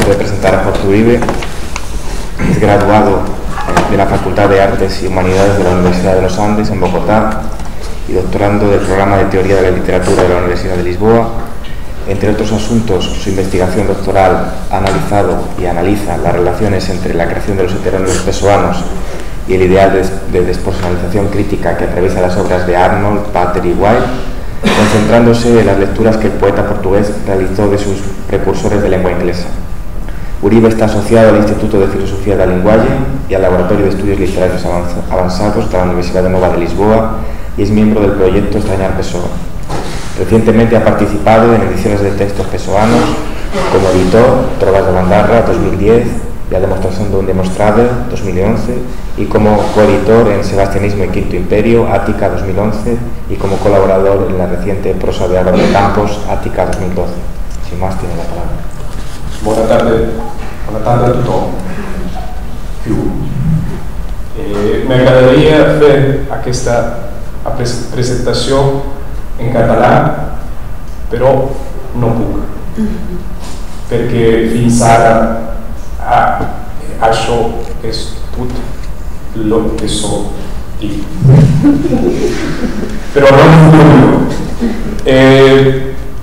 momento de presentar a Jorge Uribe. Es graduado de la Facultad de Artes y Humanidades de la Universidad de los Andes en Bogotá y doctorando del programa de Teoría de la Literatura de la Universidad de Lisboa. Entre otros asuntos, su investigación doctoral ha analizado y analiza las relaciones entre la creación de los heterónimos pessoanos y el ideal de despersonalización crítica que atraviesa las obras de Arnold, Pater y Wilde, concentrándose en las lecturas que el poeta portugués realizó de sus precursores de lengua inglesa. Uribe está asociado al Instituto de Filosofía da Linguaxe y al Laboratorio de Estudios Literarios Avanzados de la Universidade Nova de Lisboa y es miembro del proyecto Extrañar Pessoa. Recientemente ha participado en ediciones de textos pessoanos como editor Trovas de Bandarra 2010 y A Demostración de un Demostrable 2011 y como coeditor en Sebastianismo y Quinto Imperio Ática 2011 y como colaborador en la reciente Prosa de Álvaro de Campos Ática 2012. Sin más, tiene la palabra. Buenas tardes a todos. Me agradaría hacer esta presentación en catalán, però no puc, perquè fins ara això és tot el que soc i pero no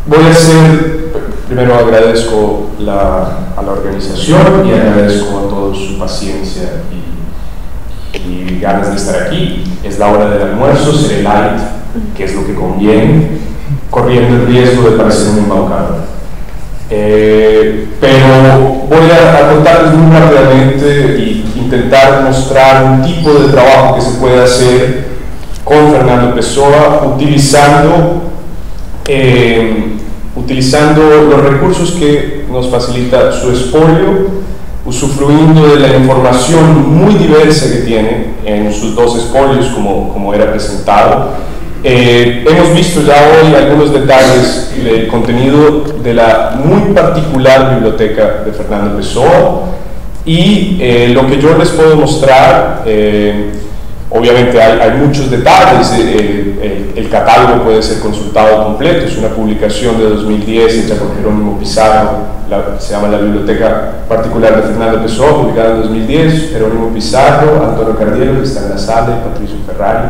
voy a hacer, primero agradezco a la organización y agradezco a todos su paciencia y ganas de estar aquí. Es la hora del almuerzo, seré light, que es lo que conviene, corriendo el riesgo de parecer un embaucado. Pero voy a contarles muy rápidamente y intentar mostrar un tipo de trabajo que se puede hacer con Fernando Pessoa utilizando los recursos que nos facilita su espolio, usufruiendo de la información muy diversa que tiene en sus dos espolios como era presentado. Hemos visto ya hoy algunos detalles del contenido de la muy particular biblioteca de Fernando Pessoa y lo que yo les puedo mostrar, obviamente hay muchos detalles, el catálogo puede ser consultado completo, es una publicación de 2010 hecha por Jerónimo Pizarro, se llama La Biblioteca Particular de Fernando Pessoa, publicada en 2010, Jerónimo Pizarro, Antonio Cardielo, que está en la sala, y Patricio Ferrari.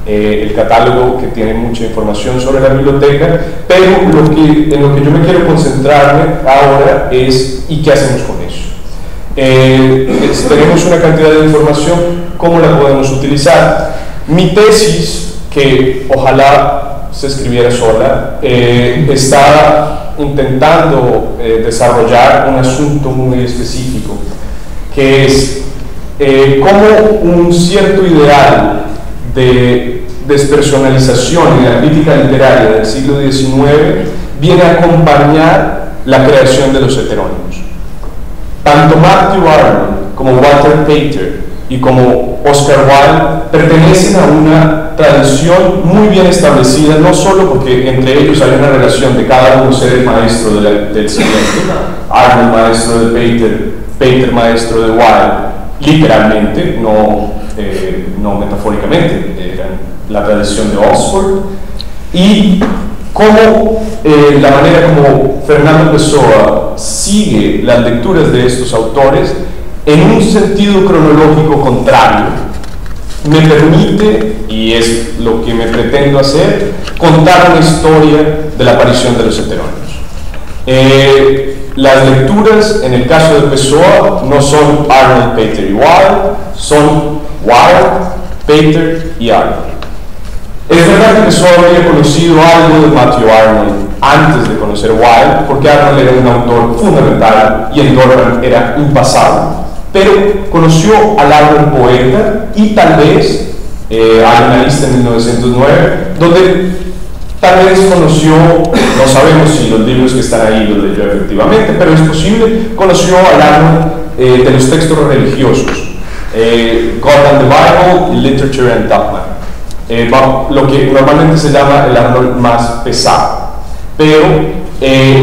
El catálogo que tiene mucha información sobre la biblioteca, pero en lo que yo me quiero concentrarme ahora es ¿y qué hacemos con eso? Tenemos una cantidad de información, ¿cómo la podemos utilizar? Mi tesis, que ojalá se escribiera sola, está intentando desarrollar un asunto muy específico, que es cómo un cierto ideal de despersonalización en la crítica literaria del siglo XIX viene a acompañar la creación de los heterónimos. Tanto Matthew Arnold como Walter Pater y como Oscar Wilde pertenecen a una tradición muy bien establecida, no solo porque entre ellos hay una relación de cada uno ser el maestro del siguiente, Arnold maestro de Pater, Pater maestro de Wilde, literalmente, no metafóricamente, eran la tradición de Oxford, y cómo la manera como Fernando Pessoa sigue las lecturas de estos autores en un sentido cronológico contrario me permite, y es lo que me pretendo hacer, contar una historia de la aparición de los heterónimos. Las lecturas, en el caso de Pessoa, no son Arnold, Pater y Wilde, son Wilde, Pater y Arnold. Es verdad que Pessoa había conocido algo de Matthew Arnold antes de conocer Wilde, porque Arnold era un autor fundamental y el Dorman era impasable, pero conoció al Arnold poeta y tal vez, hay una lista en 1909, donde tal vez conoció, no sabemos si los libros que están ahí los leyó efectivamente, pero es posible, conoció al Arnold de los textos religiosos, God and the Bible, Literature and Dogma, lo que normalmente se llama el Arnold más pesado. Pero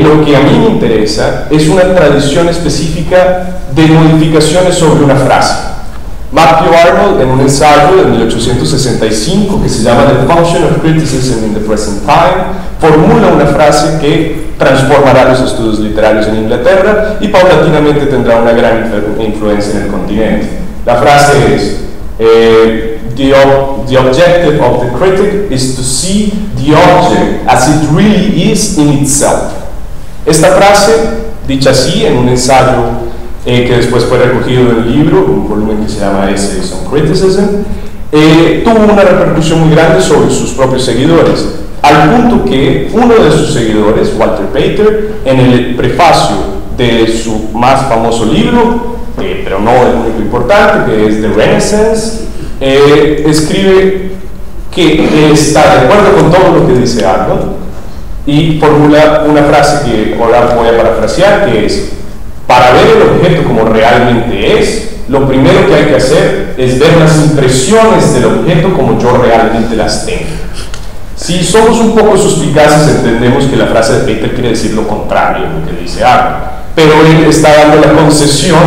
lo que a mí me interesa es una tradición específica de modificaciones sobre una frase. Matthew Arnold, en un ensayo de 1865 que se llama The Function of Criticism in the Present Time, formula una frase que transformará los estudios literarios en Inglaterra y paulatinamente tendrá una gran influencia en el continente. La frase es: the objective of the critic is to see the object as it really is in itself. Esta frase, dicha así en un ensayo que después fue recogido en el libro, un volumen que se llama Essays on Criticism, tuvo una repercusión muy grande sobre sus propios seguidores, al punto que uno de sus seguidores, Walter Pater, en el prefacio de su más famoso libro, pero no el único importante, que es The Renaissance, escribe que está de acuerdo con todo lo que dice Arnold y formula una frase que ahora voy a parafrasear, que es: para ver el objeto como realmente es, lo primero que hay que hacer es ver las impresiones del objeto como yo realmente las tengo. Si somos un poco suspicaces, entendemos que la frase de Pater quiere decir lo contrario de lo que dice Arnold, pero él está dando la concesión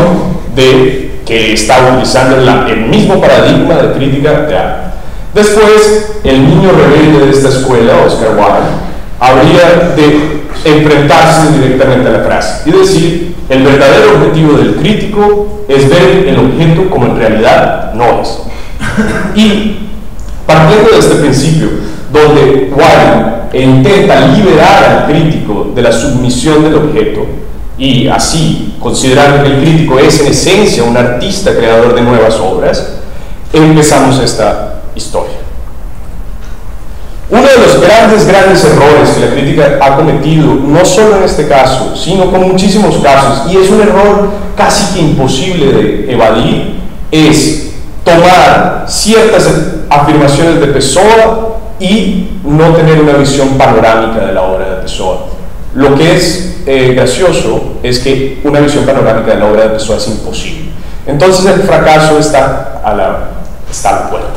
de que está utilizando el mismo paradigma de crítica de Arnold. Después, el niño rebelde de esta escuela, Oscar Wilde, habría de enfrentarse directamente a la frase y decir: el verdadero objetivo del crítico es ver el objeto como en realidad no es. Y partiendo de este principio, donde Wilde intenta liberar al crítico de la submisión del objeto y así, considerando que el crítico es en esencia un artista creador de nuevas obras, empezamos esta historia. Uno de los grandes errores que la crítica ha cometido, no solo en este caso, sino con muchísimos casos, y es un error casi que imposible de evadir, es tomar ciertas afirmaciones de Pessoa y no tener una visión panorámica de la obra de Pessoa. Lo que es gracioso es que una visión panorámica de la obra de Pessoa es imposible. Entonces el fracaso está a la puerta.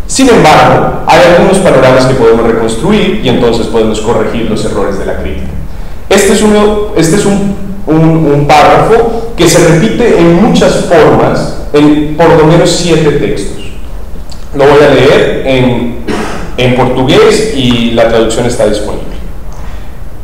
Sin embargo, hay algunos panoramas que podemos reconstruir y entonces podemos corregir los errores de la crítica. Este es un párrafo que se repite en muchas formas, en por lo menos 7 textos. Lo voy a leer en portugués y la traducción está disponible.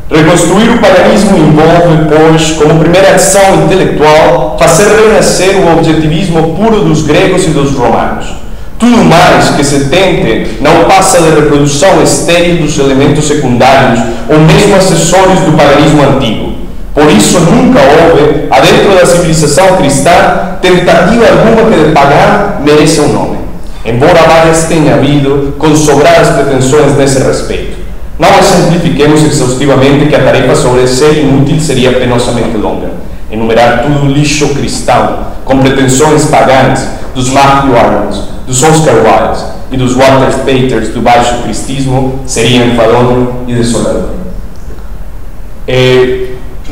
Reconstruir o paganismo envolve, pois, como primeira ação intelectual, fazer renascer o objetivismo puro dos gregos e dos romanos. Tudo mais que se tente não passa de reprodução estéril dos elementos secundários ou mesmo acessórios do paganismo antigo. Por isso nunca houve, adentro da civilização cristã, tentativa alguma que de pagã mereça um nome, embora várias tenha havido com sobradas pretensões nesse respeito. Não exemplifiquemos exaustivamente que a tarefa sobre ser inútil seria penosamente longa. Enumerar tudo o lixo cristão, com pretensões pagãs, dos Matthew Arnolds, dos Oscar Wildes e dos Walter Paters do baixo cristismo, seria enfadonho e desolador.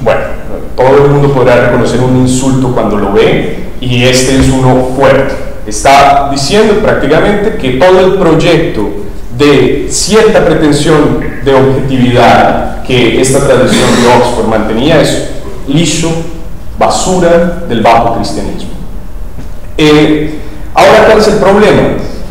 Bueno, todo el mundo podrá reconocer un insulto cuando lo ve, y este es uno fuerte. Está diciendo prácticamente que todo el proyecto de cierta pretensión de objetividad que esta tradición de Oxford mantenía es lixo, basura del bajo cristianismo. Ahora, ¿cuál es el problema?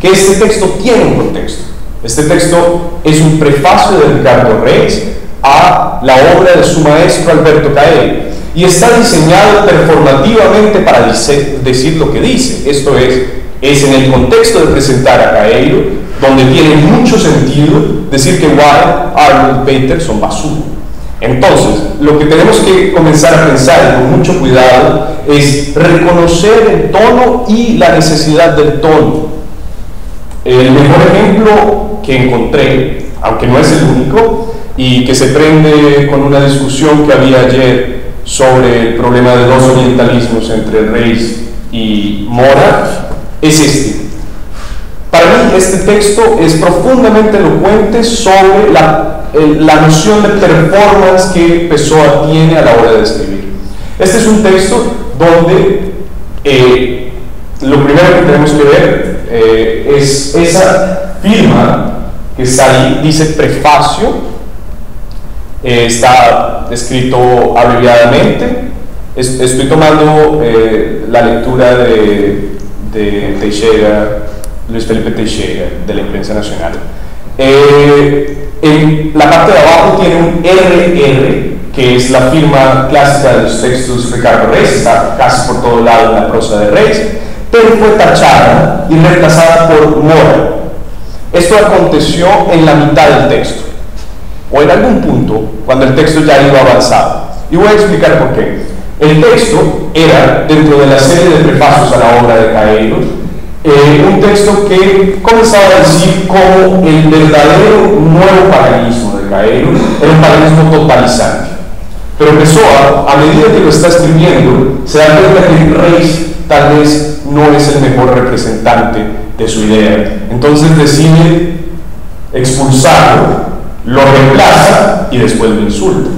Que este texto tiene un contexto. Este texto es un prefacio de Ricardo Reis a la obra de su maestro Alberto Caeiro, y está diseñado performativamente para decir lo que dice. Esto es en el contexto de presentar a Caeiro, donde tiene mucho sentido decir que Wilde, Arnold, Pater son basura. Entonces, lo que tenemos que comenzar a pensar con mucho cuidado es reconocer el tono y la necesidad del tono. El mejor ejemplo que encontré, aunque no es el único, y que se prende con una discusión que había ayer sobre el problema de dos orientalismos entre Reis y Mora, es este. Para mí este texto es profundamente elocuente sobre la noción de performance que Pessoa tiene a la hora de escribir. Este es un texto donde lo primero que tenemos que ver es esa firma que está ahí, dice prefacio. Está escrito abreviadamente. Estoy tomando la lectura de de Teixeira, Luis Felipe Teixeira, de la Imprensa Nacional. La parte de abajo tiene un RR, que es la firma clásica de los textos de Ricardo Reis, está casi por todo lado en la prosa de Reis, pero fue tachada y reemplazada por Mora. Esto aconteció en la mitad del texto, o en algún punto, cuando el texto ya iba avanzado. Y voy a explicar por qué. El texto era, dentro de la serie de prefacios a la obra de Caeiro, un texto que comenzaba a decir cómo el verdadero nuevo paganismo de Caeiro era un paganismo totalizante. Pero Pessoa, a medida que lo está escribiendo, se da cuenta que Reis tal vez no es el mejor representante de su idea. Entonces decide expulsarlo, lo reemplaza y después lo insulta.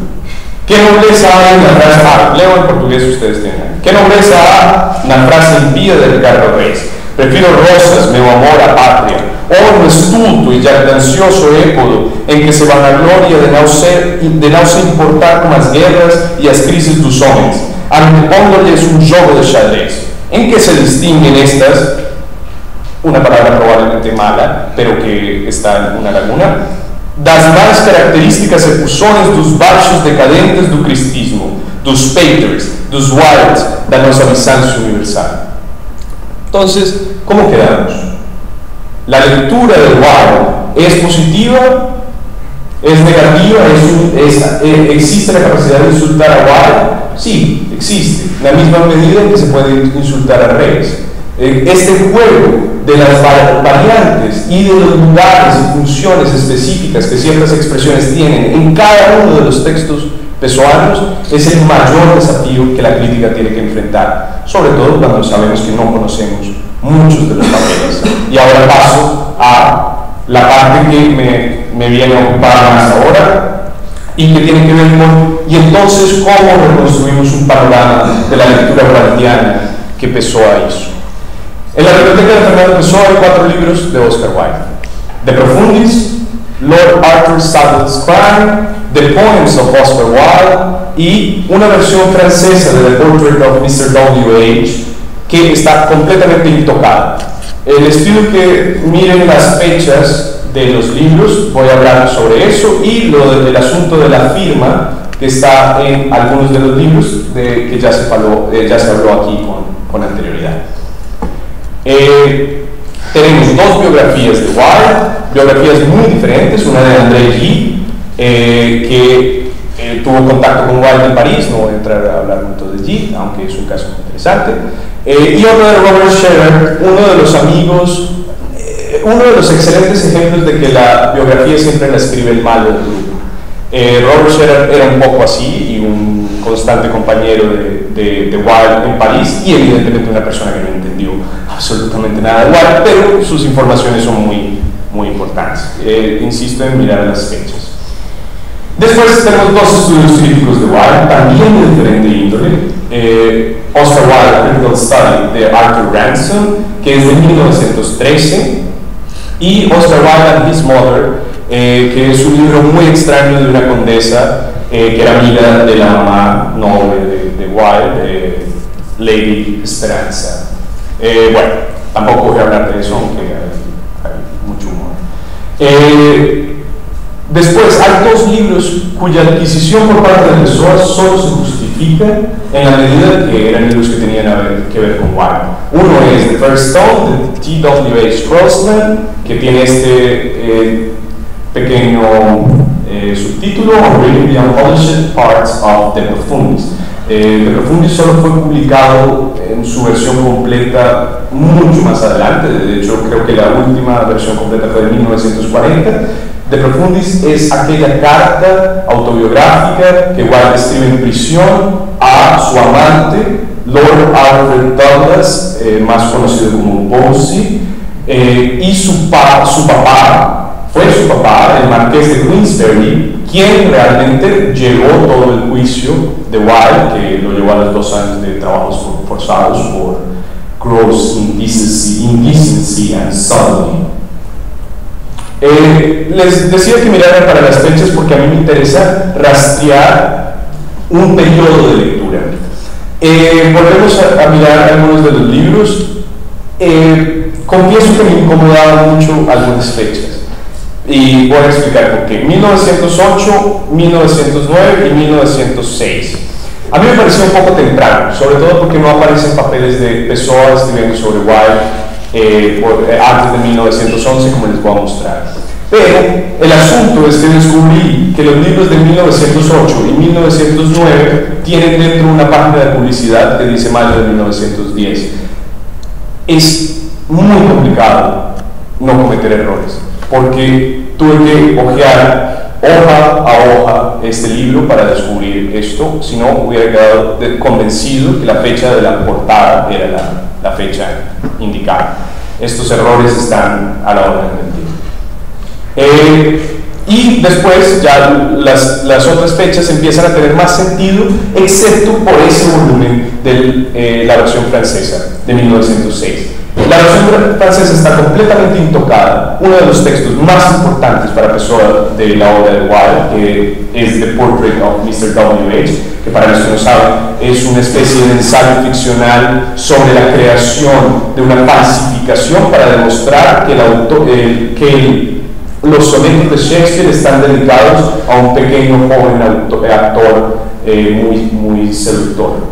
¿Qué nobleza hay en la frase? Leo en portugués, ustedes tienen. ¿Qué nobleza hay en la frase impía de Ricardo Reis? Prefiro rosas, meu amor, a pátria, ou no estulto e jactancioso épodo em que se vanagloria de não se importar com as guerras e as crises dos homens, antepóndo-lhes um jogo de xadrez, em que se distinguen estas, una palabra probablemente mala, pero que está en una laguna, das más características efusiones dos baixos decadentes do cristismo, dos Peters, dos Wilds, da nossa Bizancio universal. Entonces, ¿cómo quedamos? La lectura del Wilde es positiva, es negativa, ¿existe la capacidad de insultar a Wilde? Sí, existe, en la misma medida en que se puede insultar a Reis. Este juego de las variantes y de los lugares y funciones específicas que ciertas expresiones tienen en cada uno de los textos pessoanos es el mayor desafío que la crítica tiene que enfrentar, sobre todo cuando sabemos que no conocemos muchos de los papeles. Y ahora paso a la parte que me viene a ocupar más ahora y que tiene que ver con, y entonces, cómo reconstruimos un panorama de la lectura waldiana que Pessoa hizo. En la biblioteca de Fernando Pessoa hay 4 libros de Oscar Wilde: De Profundis, Lord Arthur Saddle's Crime, The Poems of Oscar Wilde y una versión francesa de The Portrait of Mr. W.H. que está completamente intocada. Les pido que miren las fechas de los libros, voy a hablar sobre eso, y el asunto de la firma que está en algunos de los libros que ya se habló aquí con anterioridad. Tenemos 2 biografías de Wilde, biografías muy diferentes, una de André Gide, que tuvo contacto con Wilde en París, no voy a entrar a hablar mucho de Gide, aunque es un caso muy interesante, y otro de Robert Scherer, uno de los amigos, uno de los excelentes ejemplos de que la biografía siempre la escribe el malo del grupo. Robert Scherer era un poco así y un constante compañero de Wilde en París, y evidentemente una persona que no entendió absolutamente nada de Wilde, pero sus informaciones son muy, muy importantes. Insisto en mirar las fechas. Después tenemos 2 estudios críticos de Wilde, también de diferente índole. Oscar Wilde, Critical Study, de Arthur Ransom, que es de 1913, y Oscar Wilde and His Mother, que es un libro muy extraño de una condesa que era amiga de la mamá noble de Wilde, de Lady Esperanza. Bueno, tampoco voy a hablar de eso, aunque hay mucho humor. Después, hay 2 libros cuya adquisición por parte de Pessoa solo se justifica en la medida que eran libros que tenían que ver con Wilde. Uno es The First Stone, de T.W.H. Crosland, que tiene este pequeño subtítulo, Reading the Unpolished Parts of The Profundis. The Profundis solo fue publicado en su versión completa mucho más adelante, de hecho creo que la última versión completa fue de 1940. The Profundis es aquella carta autobiográfica que Wilde escribe en prisión a su amante, Lord Alfred Douglas, más conocido como Bosie, y su papá, el marqués de Queensberry, quien realmente llevó todo el juicio de Wilde, que lo llevó a los 2 años de trabajos forzados por gross indecency and sodomy. Les decía que miraran para las fechas porque a mí me interesa rastrear un periodo de lectura. Volvemos a mirar algunos de los libros. confieso que me incomodaban mucho algunas fechas. Y voy a explicar por qué. 1908, 1909 y 1906. A mí me pareció un poco temprano, sobre todo porque no aparecen papeles de Pessoa escribiendo sobre Wilde antes de 1911, como les voy a mostrar. Pero el asunto es que descubrí que los libros de 1908 y 1909 tienen dentro una página de publicidad que dice mayo de 1910. Es muy complicado no cometer errores, porque tuve que hojear hoja a hoja este libro para descubrir esto, si no hubiera quedado convencido que la fecha de la portada era la fecha indicada. Estos errores están a la orden del día. Y después ya las otras fechas empiezan a tener más sentido, excepto por ese volumen de la versión francesa de 1906. La versión francesa está completamente intocada. Uno de los textos más importantes para Pessoa de la obra de Wilde, que es The Portrait of Mr. W.H., que para los que no saben es una especie de ensayo ficcional sobre la creación de una falsificación para demostrar que los sonetos de Shakespeare están dedicados a un pequeño joven actor muy seductor.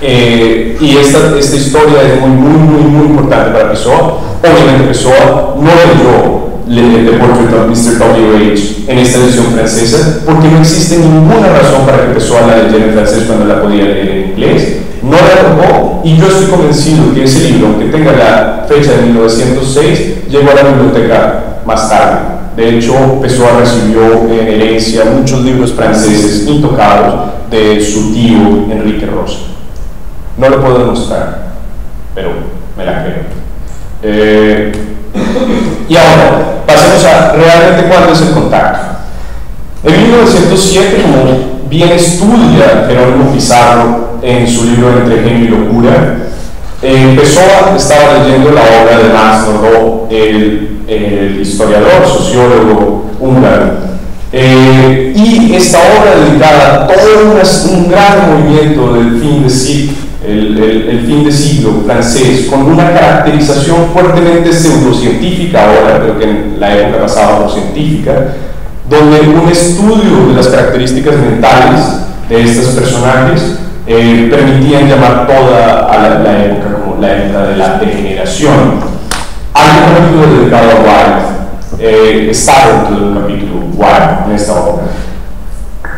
Y esta historia es muy importante para Pessoa. Obviamente Pessoa no leyó The Portrait of Mr. W.H. en esta edición francesa porque no existe ninguna razón para que Pessoa la leyera en francés cuando la podía leer en inglés. No la tocó, y yo estoy convencido que ese libro, aunque tenga la fecha de 1906, llegó a la biblioteca más tarde. De hecho, Pessoa recibió en herencia muchos libros franceses intocados de su tío Enrique Rosa. No lo puedo demostrar, pero me la creo. Y ahora, pasemos a realmente cuándo es el contacto. En 1907, como bien estudia Jerónimo Pizarro en su libro Entre Genio y Locura, Pessoa estaba leyendo la obra de Max Nordau, el historiador, sociólogo húngaro. Y esta obra dedicada a todo un gran movimiento del fin de siglo, el fin de siglo francés, con una caracterización fuertemente pseudocientífica ahora, pero que en la época pasada no científica, donde un estudio de las características mentales de estos personajes permitían llamar toda a la época como la época de la degeneración. Hay un capítulo dedicado a Wilde, está dentro de un capítulo Wilde en esta obra.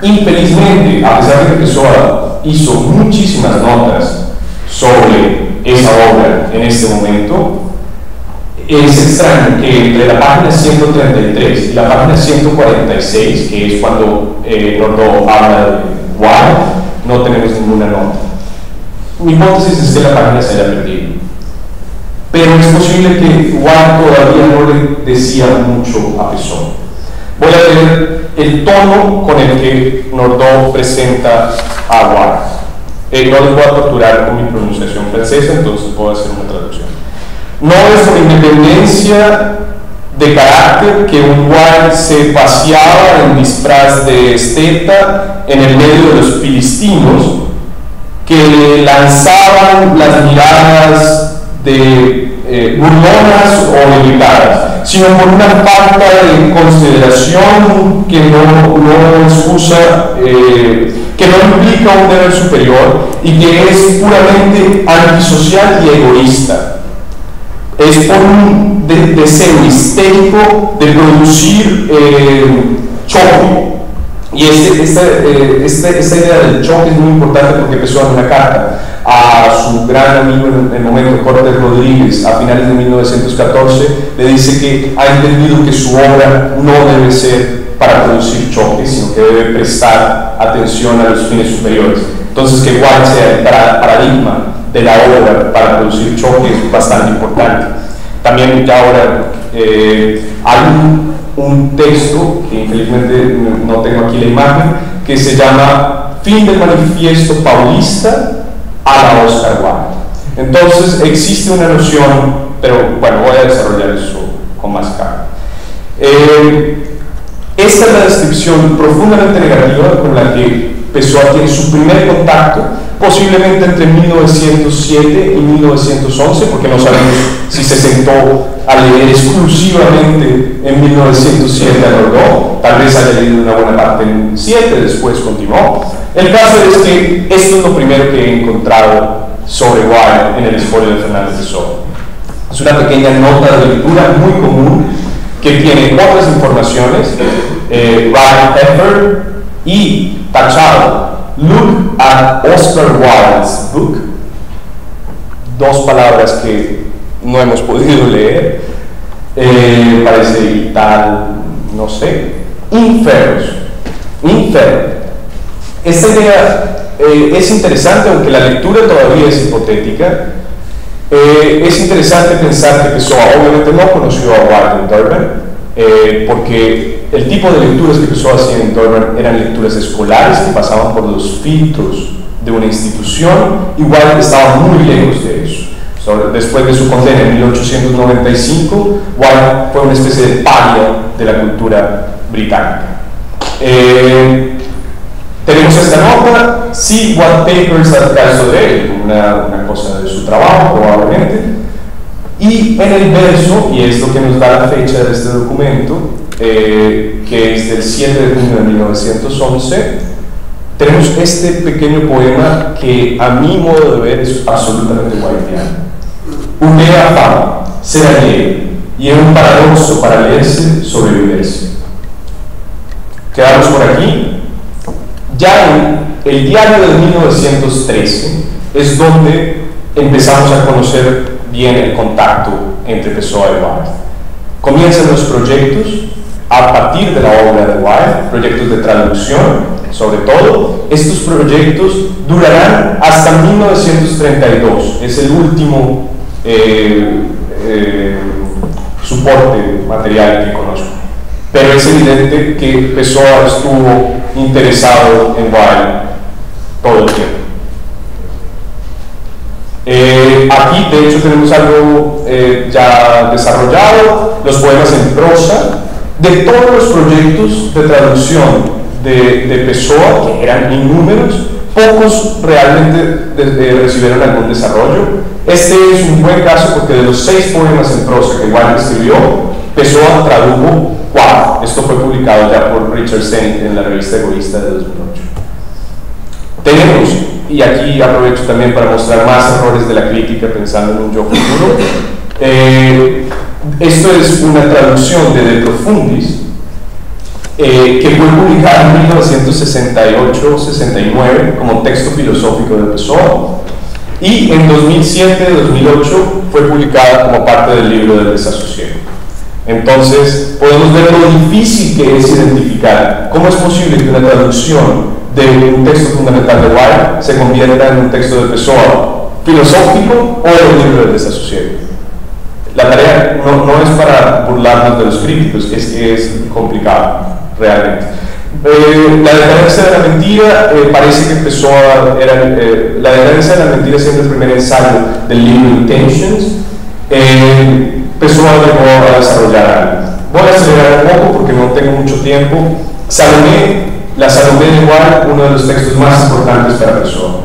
Infelizmente, a pesar de que Pessoa hizo muchísimas notas sobre esa obra en este momento, es extraño que entre la página 133 y la página 146, que es cuando Nordau habla de Wilde, no tenemos ninguna nota. Mi hipótesis es que la página se haya perdido, pero es posible que Wilde todavía no le decía mucho a Pessoa. Voy a leer el tono con el que Nordau presenta a Wilde. No les voy a torturar con mi pronunciación francesa, entonces puedo hacer una traducción. No es por independencia de carácter que un Wilde se paseaba en disfraz de esteta en el medio de los filistinos, que lanzaban las miradas de burlonas o delicadas, sino por una falta de consideración que no excusa, que no implica un deber superior y que es puramente antisocial y egoísta. Es por un deseo histérico de producir choque. Y esta idea del choque es muy importante porque Pessoa en una carta a su gran amigo en el momento, Cortés Rodríguez, a finales de 1914, le dice que ha entendido que su obra no debe ser para producir choques, sino que debe prestar atención a los fines superiores. Entonces, que Wilde sea el paradigma de la obra para producir choques es bastante importante. También ya ahora hay un texto, que infelizmente no tengo aquí la imagen, que se llama Fin del Manifiesto Paulista a la Oscar Wilde. Entonces existe una noción, pero bueno, voy a desarrollar eso con más calma. Esta es la descripción profundamente negativa con la que Pessoa tiene su primer contacto posiblemente entre 1907 y 1911, porque no sabemos si se sentó a leer exclusivamente en 1907 a Rodó, tal vez haya leído una buena parte en 7, después continuó. El caso es que esto es lo primero que he encontrado sobre Wilde en el espolio de Fernández Pessoa. Es una pequeña nota de lectura muy común que tiene otras informaciones, Ryan Pepper y tachado Look at Oscar Wilde's book, dos palabras que no hemos podido leer, parece tal, no sé, Inferno. Esta idea es interesante, aunque la lectura todavía es hipotética. Es interesante pensar que Pessoa obviamente no conoció a Wilde en Durban, porque el tipo de lecturas que Pessoa hacía en Durban eran lecturas escolares que pasaban por los filtros de una institución, y Wilde estaba muy lejos de eso. Después de su condena en 1895, Wilde fue una especie de paria de la cultura británica. Tenemos esta nota, sí, What Papers al caso de él, una cosa de su trabajo probablemente, y en el verso, y es lo que nos da la fecha de este documento, que es del 7 de junio de 1911, tenemos este pequeño poema que a mi modo de ver es absolutamente wildiano. Unea fama, ser alegre, y es un paradoxo para leerse, sobrevivirse. Quedamos por aquí. Ya en el diario de 1913 es donde empezamos a conocer bien el contacto entre Pessoa y Wilde. Comienzan los proyectos a partir de la obra de Wilde, proyectos de traducción, sobre todo. Estos proyectos durarán hasta 1932, es el último soporte material que conozco. Pero es evidente que Pessoa estuvo interesado en Wilde todo el tiempo. Aquí de hecho tenemos algo ya desarrollado, los poemas en prosa. De todos los proyectos de traducción de Pessoa, que eran innúmeros, pocos realmente recibieron algún desarrollo. Este es un buen caso porque de los 6 poemas en prosa que Wilde escribió, Pessoa tradujo 4. Esto fue publicado ya por Richard Saint en la revista Egoísta de 2008. Tenemos, y aquí aprovecho también para mostrar más errores de la crítica pensando en un yo futuro, esto es una traducción de De Profundis, que fue publicada en 1968-69 como texto filosófico de Pessoa, y en 2007-2008 fue publicada como parte del libro del desasosiego. Entonces podemos ver lo difícil que es identificar cómo es posible que una traducción de un texto fundamental de Wilde se convierta en un texto de Pessoa filosófico o del libro del desasosiego. La tarea no es para burlarnos de los críticos, es que es complicado realmente. La decadencia de la mentira, parece que Pessoa era la decadencia de la mentira siendo el primer ensayo del libro Intentions. Pessoa llegó a desarrollar algo. Voy a acelerar un poco porque no tengo mucho tiempo. Salomé, la Salomé de Wilde, uno de los textos más importantes para Pessoa.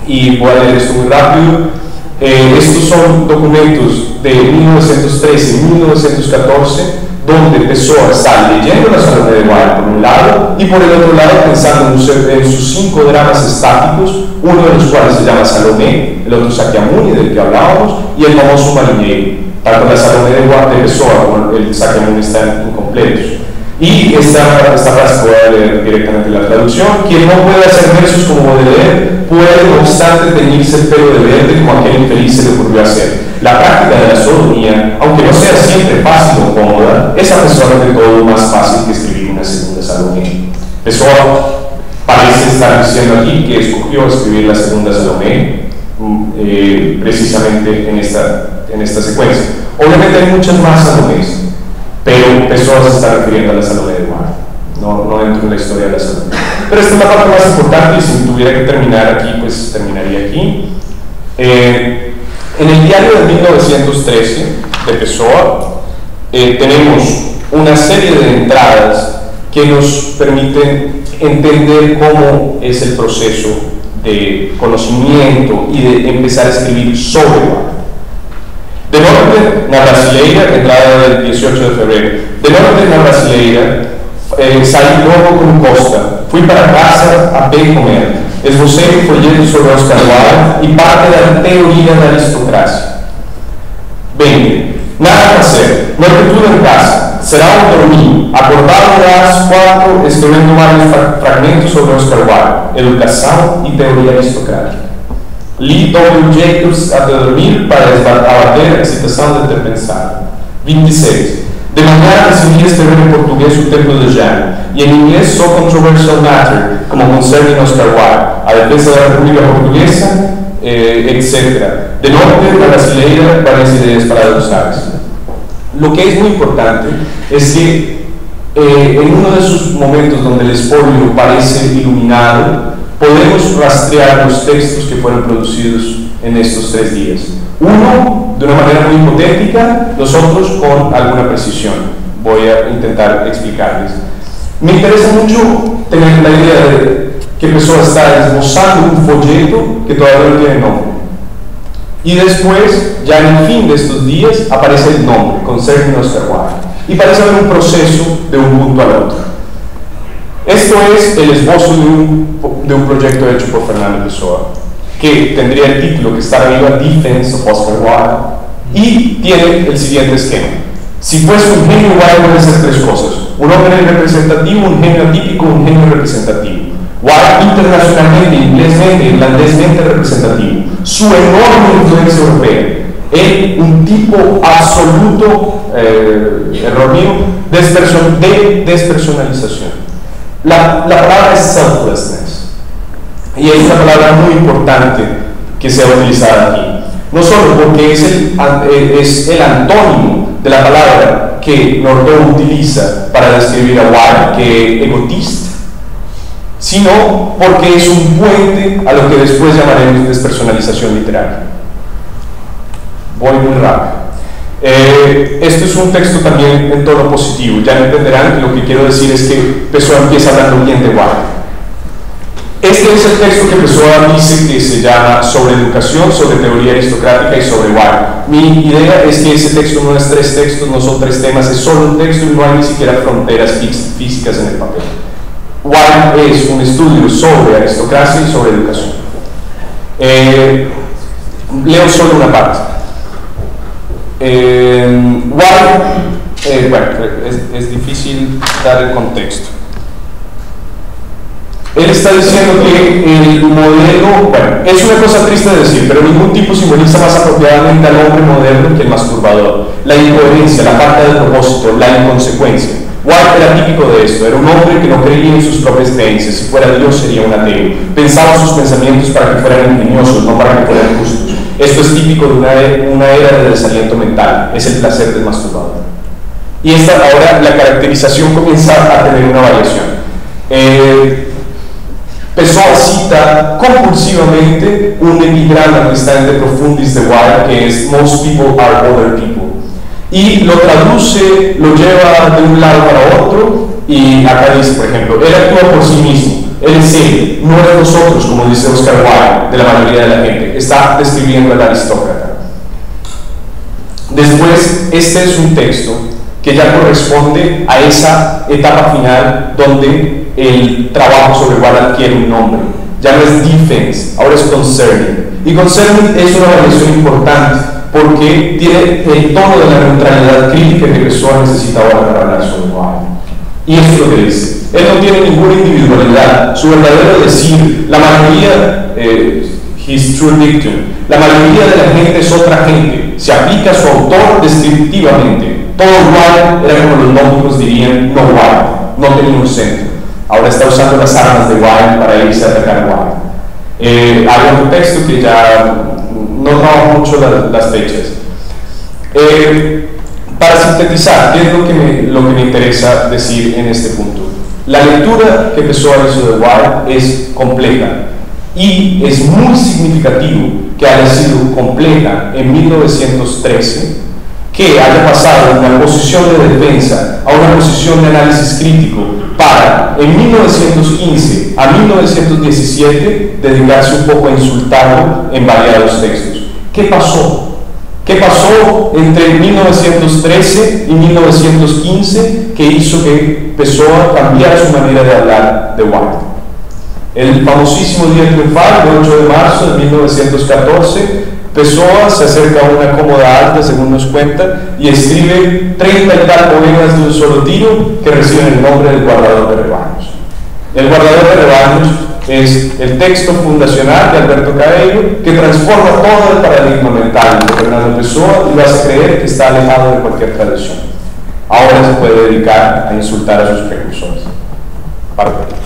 Y voy a leer esto muy rápido. Estos son documentos de 1913 y 1914, donde Pessoa está leyendo la Salomé de Wilde por un lado y por el otro lado pensando en sus 5 dramas estáticos, uno de los cuales se llama Salomé, el otro Sakyamuni, del que hablábamos, y el famoso Marinheiro. Tanto la Salomé de Pessoa como el Sakyamuni están incompletos. Y esta frase voy a leer directamente la traducción: quien no puede hacer versos como Baudelaire puede no obstante teñirse el pelo de verde como aquel infeliz se le ocurrió hacer. La práctica de la sodomía, aunque no sea siempre fácil o cómoda, es a pesar de todo más fácil que escribir una segunda Salomé. Pessoa parece estar diciendo aquí que escogió escribir la segunda Salomé precisamente en esta secuencia. Obviamente hay muchas más Salomés, pero Pessoa se está refiriendo a la Salomé de Wilde. No entro en la historia de la Salomé. Pero esta es la parte más importante, y si tuviera que terminar aquí, pues terminaría aquí. En el diario de 1913 de Pessoa tenemos una serie de entradas que nos permiten entender cómo es el proceso de de conocimiento y de empezar a escribir sobre Wilde. De norte na Brasileira, entrada del 18 de febrero. De norte na Brasileira, saí logo con Costa. Fui para casa a pé comer. Esbocei um folheto sobre Oscar Wilde e parte da teoria da aristocracia. Bem, nada a fazer. Noite tudo em casa. Será um dormir. Acordado às 4, escrevendo vários fragmentos sobre Oscar Wilde, educação e teoria aristocrática. Li W. Jacobs até dormir para abater a excitação de ter pensado. 26. De manhã decidi escrever em português o Templo de Jane e em inglês só Controversial Matter, como concerne Oscar Wilde, a defesa da República Portuguesa, etc. De norte, la brasileira, varias ideas paradoxales. Lo que es muy importante es que en uno de esos momentos donde el espolio parece iluminado, podemos rastrear los textos que fueron producidos en estos 3 días. Uno de una manera muy hipotética, los otros con alguna precisión. Voy a intentar explicarles. Me interesa mucho tener la idea de que Pessoa está esbozando un folleto que todavía no tiene nombre. Y después, ya en el fin de estos días, aparece el nombre, Concerning Oscar Wilde. Y parece haber un proceso de un punto al otro. Esto es el esbozo de un proyecto hecho por Fernando Pessoa, que tendría el título que está arriba, Defense of Oscar Wilde, y tiene el siguiente esquema. Si fuese un genio, Wilde puede ser 3 cosas: un hombre representativo, un genio atípico, un genio representativo. Wilde internacionalmente, inglesmente, irlandesmente representativo. Su enorme influencia europea. Él, un tipo absoluto, error mío, de despersonalización. La palabra es selflessness, y es una palabra muy importante que se ha utilizado aquí, no solo porque es el antónimo de la palabra que Nordau utiliza para describir a Wilde, que egotista, sino porque es un puente a lo que después llamaremos despersonalización literaria. Voy muy rápido. Esto es un texto también en tono positivo. Ya entenderán que lo que quiero decir es que Pessoa empieza hablando bien de Wilde. Este es el texto que Pessoa dice que se llama Sobre educación, sobre teoría aristocrática y sobre Wilde. Mi idea es que ese texto no es 3 textos, no son 3 temas, es solo un texto y no hay ni siquiera fronteras físicas en el papel. Wilde es un estudio sobre aristocracia y sobre educación. Leo solo una parte. Wilde, bueno, es difícil dar el contexto. Él está diciendo que el modelo, bueno, es una cosa triste de decir, pero ningún tipo simboliza más apropiadamente al hombre moderno que el masturbador. La incoherencia, la falta de propósito, la inconsecuencia. Wilde era típico de esto, era un hombre que no creía en sus propias creencias. Si fuera Dios sería un ateo. Pensaba sus pensamientos para que fueran ingeniosos, no para que fueran justos. Esto es típico de una era de desaliento mental, es el placer del masturbador. Y ahora la caracterización comienza a tener una variación. Pessoa cita compulsivamente un epigrama que está en De Profundis de Wilde, que es Most people are other people. Y lo traduce, lo lleva de un lado para otro, y acá dice, por ejemplo, él actúa por sí mismo, él es él, no es nosotros, como dice Oscar Wilde, de la mayoría de la gente. Está describiendo al aristócrata. Después, este es un texto que ya corresponde a esa etapa final donde el trabajo sobre Wilde adquiere un nombre. Ya no es defense, ahora es concerning. Y concerning es una variación importante porque tiene el tono de la neutralidad crítica que Pessoa necesita ahora para hablar sobre Wilde. Y esto es lo que dice. Él no tiene ninguna individualidad. Su verdadero decir, la mayoría, his true dictum, la mayoría de la gente es otra gente. Se aplica a su autor descriptivamente. Todo Wilde era como los nórdicos dirían, no Wilde, no tenía un centro. Ahora está usando las armas de Wilde para irse a atacar a Wilde. Hay otro texto que ya no trabaja mucho las fechas. Para sintetizar, ¿qué es lo que me interesa decir en este punto? La lectura que Pessoa hizo de Wilde es compleja y es muy significativo que haya sido completa en 1913, que haya pasado de una posición de defensa a una posición de análisis crítico para en 1915 a 1917 dedicarse un poco a insultarlo en variados textos. ¿Qué pasó? ¿Qué pasó entre 1913 y 1915 que hizo que Pessoa cambiara su manera de hablar de White? El famosísimo día triunfal, el 8 de marzo de 1914, Pessoa se acerca a una cómoda alta, según nos cuenta, y escribe 30 y tal poemas de un solo tiro que reciben el nombre del Guardador de Rebaños. El Guardador de Rebaños es el texto fundacional de Alberto Caello que transforma todo el paradigma mental de Fernando Pessoa y lo hace creer que está alejado de cualquier tradición. Ahora se puede dedicar a insultar a sus precursores. Parte.